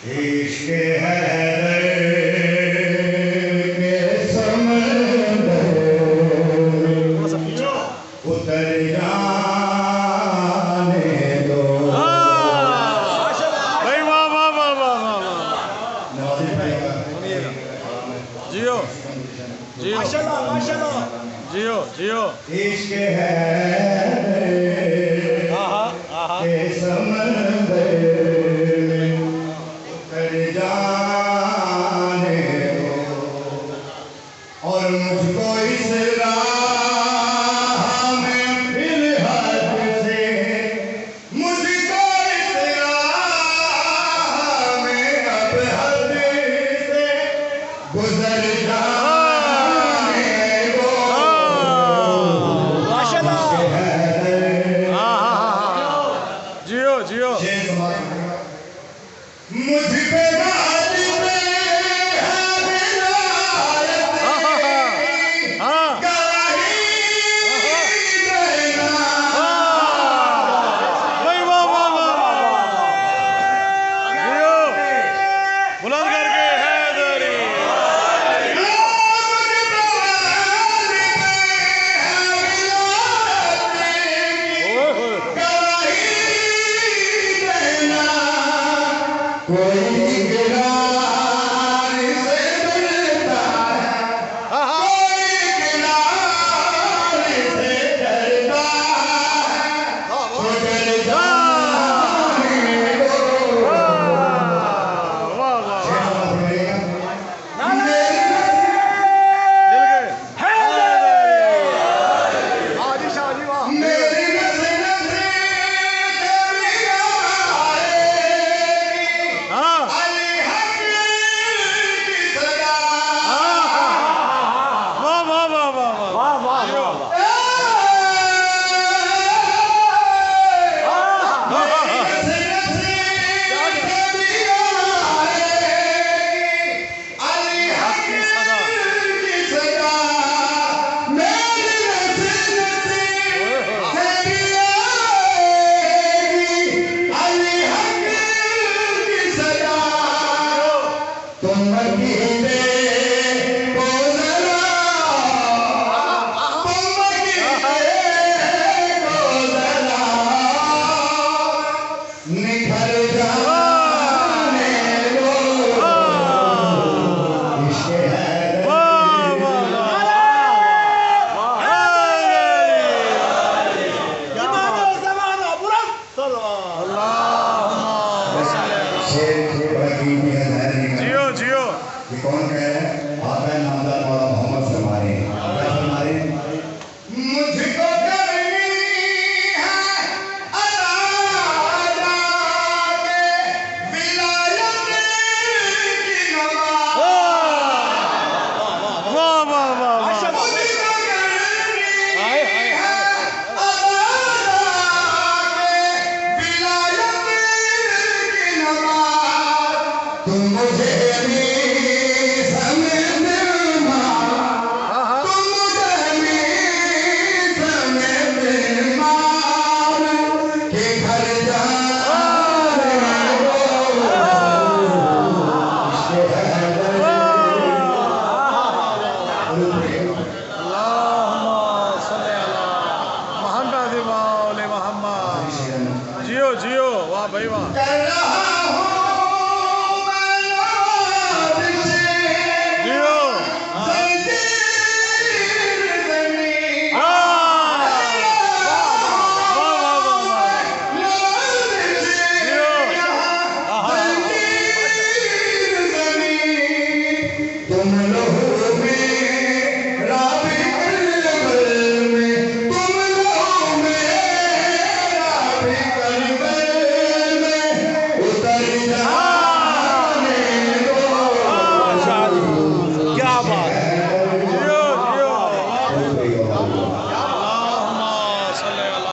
عشق حیدر کے سمندر اتر جانے دو. بھائی واہ واہ واہ واہ واہ. جیو جیو جیو جیو. عشق حیدر کے سمندر اتر جانے دو اور مجھ کو اس راہ میں پھر حد سے مجھ کو اس راہ میں اب حد سے گزر جانے دو. جیو جیو. مجھ پہ غالب ہے ولایت گواہی دینا. بھائی واہ واہ واہ. جیو بلند کر کے حیدری. کوئی کنار سے ڈرتا ہے کوئی کنار سے ڈرتا ہے گزر جانے دو. واہ واہ. میری نظر نظر تیری آئے ہاں. علی حق کی صدا. واہ واہ واہ واہ واہ. نکھر جانے دو. عشق حیدر جیو جیو. یہ کون کہہ رہے ہیں؟ آقا نامدار مولا محمد فرمارے ہیں. مجھ کو کرنی ہے ادا جا کے ولایت کی نماز. واہ واہ واہ. مجھ کو کرنی ہے ادا جا کے ولایت کی نماز. تم مجھے بھی سمجھ مار تم مجھے بھی سمجھ مار کہ گھر جانے دو. عشق حیدر. اللہم صلی علی محمد و آل محمد. جیو جیو. واہ بھائی واہ. کر رہا ہوں میں یاد سے جیو. زنجیر زمین. واہ واہ واہ واہ. جیو. تم لہو میں رابی کربل میں تم لہو میں رابی کربل میں اتر جا